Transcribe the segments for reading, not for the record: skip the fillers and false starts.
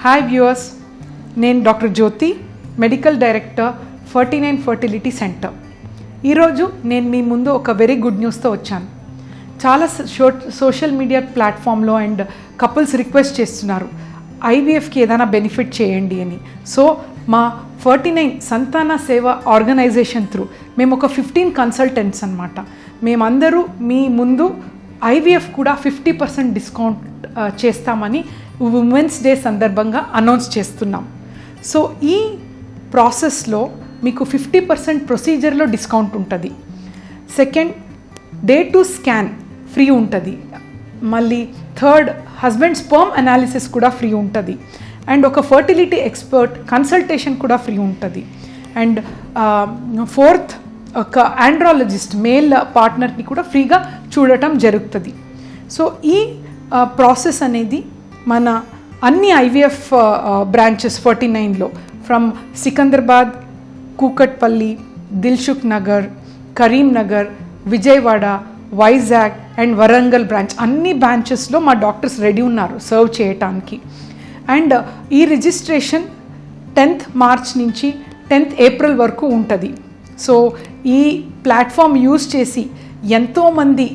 Hi viewers, నేను doctor జ్యోతి, medical director 49 fertility centre. ఈరోజు నేను మీ ముందు ఒక వెరీ గుడ్ న్యూస్తో వచ్చాను. చాలా సోషల్ మీడియా ప్లాట్ఫామ్లో అండ్ కపుల్స్ రిక్వెస్ట్ చేస్తున్నారు ఐవీఎఫ్కి ఏదైనా బెనిఫిట్ చేయండి అని. సో మా 49 సంతాన సేవ ఆర్గనైజేషన్ త్రూ మేము ఒక 15 కన్సల్టెంట్స్ అనమాట. మేమందరూ మీ ముందు ఐవీఎఫ్ కూడా 50% డిస్కౌంట్ చేస్తామని ఉమెన్స్ డే సందర్భంగా అనౌన్స్ చేస్తున్నాం. సో ఈ ప్రాసెస్లో మీకు 50% ప్రొసీజర్లో డిస్కౌంట్ ఉంటుంది. Second, day to scan free ఉంటుంది. మళ్ళీ థర్డ్, హస్బెండ్ స్పర్మ్ అనాలిసిస్ కూడా ఫ్రీ ఉంటుంది. అండ్ ఒక ఫర్టిలిటీ ఎక్స్పర్ట్ కన్సల్టేషన్ కూడా ఫ్రీ ఉంటుంది. అండ్ ఫోర్త్, ఒక ఆండ్రాలజిస్ట్ మేల్ పార్ట్నర్ని కూడా ఫ్రీగా చూడటం జరుగుతుంది. సో ఈ ప్రాసెస్ అనేది మన అన్ని ఐవీఎఫ్ బ్రాంచెస్ 49లో from Secunderabad, Kukatpally, Dilsukhnagar, Karimnagar, Vijayawada, Vizag and Warangal branch అన్ని బ్రాంచెస్లో మా డాక్టర్స్ రెడీ ఉన్నారు సర్వ్ చేయటానికి. అండ్ ఈ రిజిస్ట్రేషన్ 10th మార్చ్ నుంచి 10th ఏప్రిల్ వరకు ఉంటుంది. సో ఈ ప్లాట్ఫామ్ యూజ్ చేసి ఎంతోమంది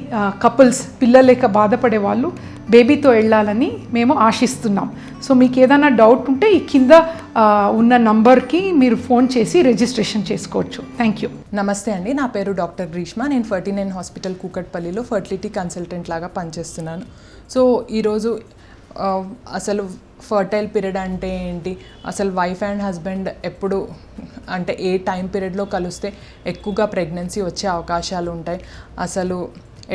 కపుల్స్ పిల్లలు లేక బాధపడే వాళ్ళు బేబీతో వెళ్ళాలని మేము ఆశిస్తున్నాం. సో మీకు ఏదైనా డౌట్ ఉంటే ఈ కింద ఉన్న నంబర్కి మీరు ఫోన్ చేసి రిజిస్ట్రేషన్ చేసుకోవచ్చు. Thank you. నమస్తే అండి, నా పేరు డాక్టర్ గ్రీష్మ. నేను 49 హాస్పిటల్ కూకట్పల్లిలో ఫర్టిలిటీ కన్సల్టెంట్ లాగా పనిచేస్తున్నాను. సో ఈరోజు అసలు ఫర్టైల్ పీరియడ్ అంటే ఏంటి, అసలు వైఫ్ అండ్ హస్బెండ్ ఎప్పుడు అంటే ఏ టైం పీరియడ్లో కలిస్తే ఎక్కువగా ప్రెగ్నెన్సీ వచ్చే అవకాశాలు ఉంటాయి, అసలు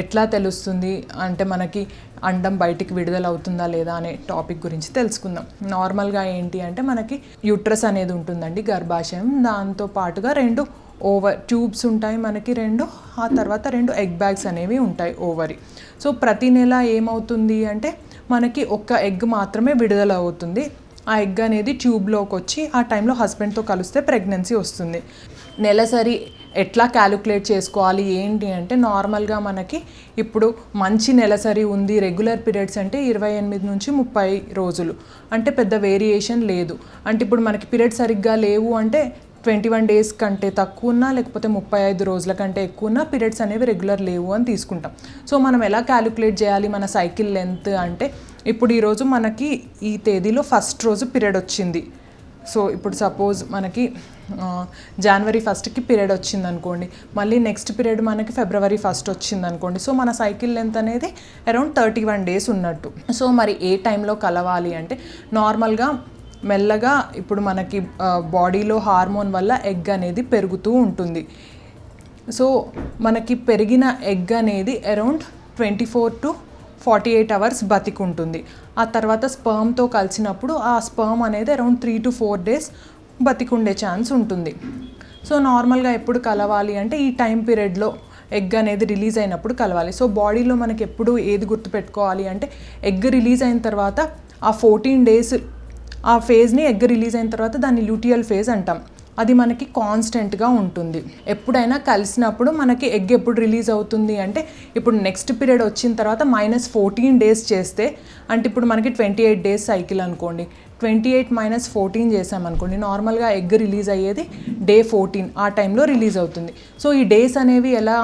ఎట్లా తెలుస్తుంది అంటే మనకి అండం బయటికి విడుదల అవుతుందా లేదా అనే టాపిక్ గురించి తెలుసుకుందాం. నార్మల్గా ఏంటి అంటే మనకి యూట్రస్ అనేది ఉంటుందండి, గర్భాశయం. దాంతో పాటుగా 2 ఓవర్ ట్యూబ్స్ ఉంటాయి మనకి 2. ఆ తర్వాత 2 ఎగ్ బ్యాగ్స్ అనేవి ఉంటాయి, ఓవరీ. సో ప్రతి నెల ఏమవుతుంది అంటే మనకి ఒక్క ఎగ్ మాత్రమే విడుదల అవుతుంది. ఆ ఎగ్ అనేది ట్యూబ్లోకి వచ్చి ఆ టైంలో హస్బెండ్తో కలిస్తే ప్రెగ్నెన్సీ వస్తుంది. నెలసరి ఎట్లా క్యాలిక్యులేట్ చేసుకోవాలి ఏంటి అంటే నార్మల్గా మనకి ఇప్పుడు మంచి నెలసరి ఉంది, రెగ్యులర్ పీరియడ్స్ అంటే 28 నుంచి 30 రోజులు, అంటే పెద్ద వేరియేషన్ లేదు. అంటే ఇప్పుడు మనకి పీరియడ్ సరిగ్గా లేవు అంటే 21 డేస్ కంటే తక్కువ ఉన్నా లేకపోతే 35 రోజుల కంటే ఎక్కువ ఉన్నా పీరియడ్స్ అనేవి రెగ్యులర్ లేవు అని తీసుకుంటాం. సో మనం ఎలా క్యాలిక్యులేట్ చేయాలి మన సైకిల్ లెంత్ అంటే, ఇప్పుడు ఈరోజు మనకి ఈ తేదీలో ఫస్ట్ రోజు పీరియడ్ వచ్చింది. సో ఇప్పుడు సపోజ్ మనకి జనవరి 1కి పీరియడ్ వచ్చింది అనుకోండి, మళ్ళీ నెక్స్ట్ పీరియడ్ మనకి ఫిబ్రవరి 1 వచ్చింది అనుకోండి. సో మన సైకిల్ లెంత్ అనేది అరౌండ్ 31 డేస్ ఉన్నట్టు. సో మరి ఏ టైంలో కలవాలి అంటే నార్మల్గా మెల్లగా ఇప్పుడు మనకి బాడీలో హార్మోన్ వల్ల ఎగ్ అనేది పెరుగుతూ ఉంటుంది. సో మనకి పెరిగిన ఎగ్ అనేది అరౌండ్ 24 to 48 అవర్స్ బతికుంటుంది. ఆ తర్వాత స్పర్మ్తో కలిసినప్పుడు ఆ స్పర్మ్ అనేది అరౌండ్ 3 to 4 డేస్ బతికుండే ఛాన్స్ ఉంటుంది. సో నార్మల్గా ఎప్పుడు కలవాలి అంటే ఈ టైం పీరియడ్లో ఎగ్ అనేది రిలీజ్ అయినప్పుడు కలవాలి. సో బాడీలో మనకి ఎప్పుడు ఏది గుర్తుపెట్టుకోవాలి అంటే ఎగ్ రిలీజ్ అయిన తర్వాత ఆ 14 డేస్ ఆ ఫేజ్ని ఎగ్ రిలీజ్ అయిన తర్వాత దాన్ని ల్యూటియల్ ఫేజ్ అంటాం. అది మనకి కాన్స్టెంట్గా ఉంటుంది. ఎప్పుడైనా కలిసినప్పుడు మనకి ఎగ్ ఎప్పుడు రిలీజ్ అవుతుంది అంటే ఇప్పుడు నెక్స్ట్ పీరియడ్ వచ్చిన తర్వాత -14 డేస్ చేస్తే, అంటే ఇప్పుడు మనకి 28 డేస్ సైకిల్ అనుకోండి, 28 - 14 చేసామనుకోండి, నార్మల్గా ఎగ్ రిలీజ్ అయ్యేది డే 14, ఆ టైంలో రిలీజ్ అవుతుంది. సో ఈ డేస్ అనేవి ఎలా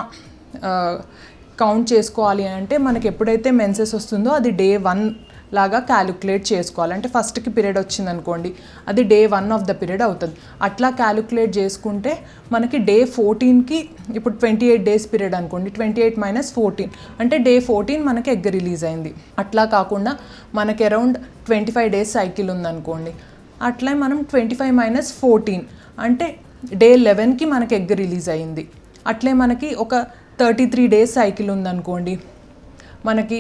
కౌంట్ చేసుకోవాలి అంటే మనకి ఎప్పుడైతే మెన్సెస్ వస్తుందో అది డే 1 లాగా క్యాలిక్యులేట్ చేసుకోవాలి. అంటే ఫస్ట్కి పీరియడ్ వచ్చింది అనుకోండి, అది డే 1 ఆఫ్ ద పీరియడ్ అవుతుంది. అట్లా క్యాలిక్యులేట్ చేసుకుంటే మనకి డే 14కి ఇప్పుడు 28 డేస్ పీరియడ్ అనుకోండి, 28 - 14 అంటే డే 14 మనకి ఎగ్ రిలీజ్ అయింది. అట్లా కాకుండా మనకి అరౌండ్ 25 డేస్ సైకిల్ ఉందనుకోండి, అట్లా మనం 25 - 14 అంటే డే 11కి మనకి ఎగ్ రిలీజ్ అయింది. అట్లే మనకి ఒక 33 డేస్ సైకిల్ ఉందనుకోండి, మనకి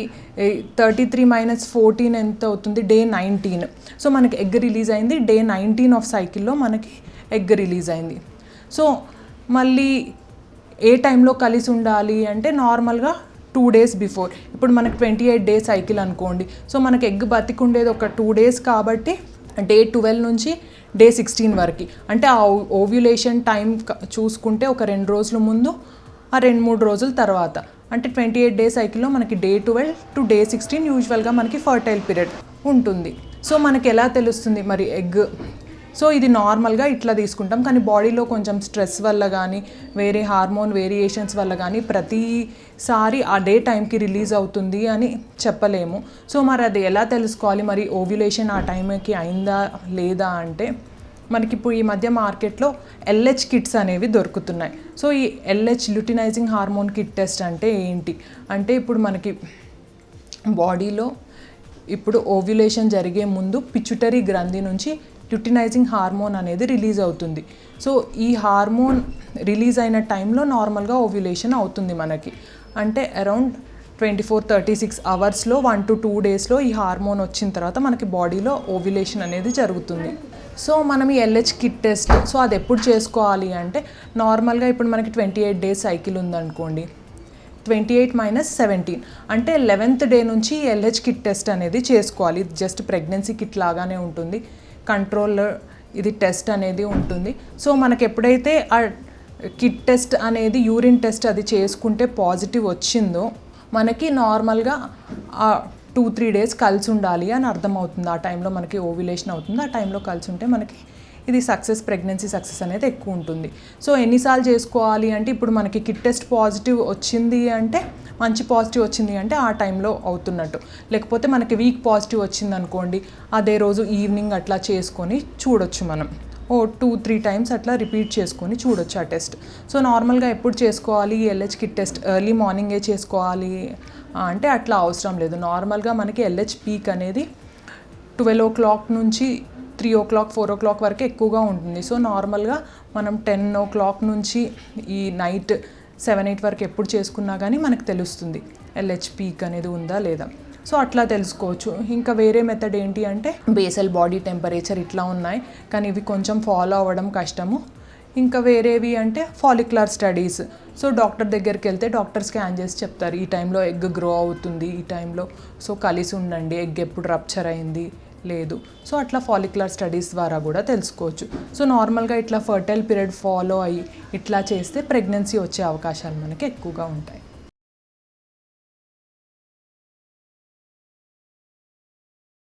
33 - 14 ఎంత అవుతుంది, డే 19. సో మనకి ఎగ్ రిలీజ్ అయింది డే 19 ఆఫ్ సైకిల్లో మనకి ఎగ్ రిలీజ్ అయింది. సో మళ్ళీ ఏ టైంలో కలిసి ఉండాలి అంటే నార్మల్గా 2 డేస్ బిఫోర్. ఇప్పుడు మనకి 28 డేస్ సైకిల్ అనుకోండి, సో మనకి ఎగ్ బతికుండేది ఒక 2 డేస్ కాబట్టి డే 12 నుంచి డే 16 వరకు, అంటే ఆ ఓవ్యులేషన్ టైం చూసుకుంటే ఒక 2 రోజుల ముందు, ఆ 2-3 రోజుల తర్వాత, అంటే 28 డేస్ సైకిల్లో మనకి డే 12 టు డే 16 యూజువల్గా మనకి ఫర్టైల్ పీరియడ్ ఉంటుంది. సో మనకి ఎలా తెలుస్తుంది మరి ఎగ్? సో ఇది నార్మల్గా ఇట్లా తీసుకుంటాం, కానీ బాడీలో కొంచెం స్ట్రెస్ వల్ల కానీ వేరే హార్మోన్ వేరియేషన్స్ వల్ల కానీ ప్రతిసారి అదే టైంకి రిలీజ్ అవుతుంది అని చెప్పలేము. సో మరి అది ఎలా తెలుసుకోవాలి? మరి ఓవ్యులేషన్ ఆ టైంకి అయిందా లేదా అంటే, మనకి ఇప్పుడు ఈ మధ్య మార్కెట్లో ఎల్హెచ్ కిట్స్ అనేవి దొరుకుతున్నాయి. సో ఈ LH luteinising hormone kit test అంటే ఏంటి అంటే, ఇప్పుడు మనకి బాడీలో ఇప్పుడు ఓవ్యులేషన్ జరిగే ముందు పిచ్యుటరీ గ్రంథి నుంచి ల్యూటినైజింగ్ హార్మోన్ అనేది రిలీజ్ అవుతుంది. సో ఈ హార్మోన్ రిలీజ్ అయిన టైంలో నార్మల్గా ఓవ్యులేషన్ అవుతుంది మనకి. అంటే అరౌండ్ 24-36 అవర్స్లో 1 to 2 డేస్లో ఈ హార్మోన్ వచ్చిన తర్వాత మనకి బాడీలో ఓవ్యులేషన్ అనేది జరుగుతుంది. సో మనం ఈ ఎల్హెచ్ కిట్ టెస్ట్ సో అది ఎప్పుడు చేసుకోవాలి అంటే, నార్మల్గా ఇప్పుడు మనకి 28 డేస్ సైకిల్ ఉందనుకోండి, 28 - 17 అంటే 11th డే నుంచి ఎల్హెచ్ కిట్ టెస్ట్ అనేది చేసుకోవాలి. ఇది జస్ట్ ప్రెగ్నెన్సీ కిట్ లాగానే ఉంటుంది, కంట్రోల్ ఇది టెస్ట్ అనేది ఉంటుంది. సో మనకి ఎప్పుడైతే ఆ కిట్ టెస్ట్ అనేది యూరిన్ టెస్ట్ అది చేసుకుంటే పాజిటివ్ వచ్చిందో, మనకి నార్మల్గా 2-3 డేస్ కలిసి ఉండాలి అని అర్థమవుతుంది. ఆ టైంలో మనకి ఓవ్యులేషన్ అవుతుంది, ఆ టైంలో కలిసి ఉంటే మనకి ఇది ప్రెగ్నెన్సీ సక్సెస్ అనేది ఎక్కువ ఉంటుంది. సో ఎన్నిసార్లు చేసుకోవాలి అంటే, ఇప్పుడు మనకి కిట్ టెస్ట్ పాజిటివ్ వచ్చింది అంటే, మంచి పాజిటివ్ వచ్చింది అంటే ఆ టైంలో అవుతున్నట్టు. లేకపోతే మనకి వీక్ పాజిటివ్ వచ్చింది అనుకోండి, అదే రోజు ఈవినింగ్ అట్లా చేసుకొని చూడొచ్చు మనం. 2-3 టైమ్స్ అట్లా రిపీట్ చేసుకొని చూడొచ్చు ఆ టెస్ట్. సో నార్మల్గా ఎప్పుడు చేసుకోవాలి ఎల్హెచ్ కిట్ టెస్ట్? ఎర్లీ మార్నింగే చేసుకోవాలి అంటే అట్లా అవసరం లేదు. నార్మల్గా మనకి ఎల్హెచ్ పీక్ అనేది 12 o'clock నుంచి 3 o'clock 4 o'clock వరకు ఎక్కువగా ఉంటుంది. సో నార్మల్గా మనం 10 o'clock నుంచి ఈ నైట్ 7-8 వరకు ఎప్పుడు చేసుకున్నా కానీ మనకు తెలుస్తుంది ఎల్హెచ్ పీక్ అనేది ఉందా లేదా. సో అట్లా తెలుసుకోవచ్చు. ఇంకా వేరే మెథడ్ ఏంటి అంటే, బేసల్ బాడీ టెంపరేచర్ ఇట్లా ఉన్నాయి, కానీ ఇవి కొంచెం ఫాలో అవ్వడం కష్టము. ఇంకా వేరేవి అంటే ఫాలిక్యులర్ స్టడీస్. సో డాక్టర్ దగ్గరికి వెళ్తే డాక్టర్ స్కాన్ చేసి చెప్తారు, ఈ టైంలో ఎగ్ గ్రో అవుతుంది, ఈ టైంలో సో కలిసి ఉండండి, ఎగ్ ఎప్పుడు రప్చర్ అయింది లేదు. సో అట్లా ఫాలిక్యులర్ స్టడీస్ ద్వారా కూడా తెలుసుకోవచ్చు. సో నార్మల్గా ఇట్లా ఫర్టైల్ పీరియడ్ ఫాలో అయ్యి ఇట్లా చేస్తే ప్రెగ్నెన్సీ వచ్చే అవకాశాలు మనకి ఎక్కువగా ఉంటాయి.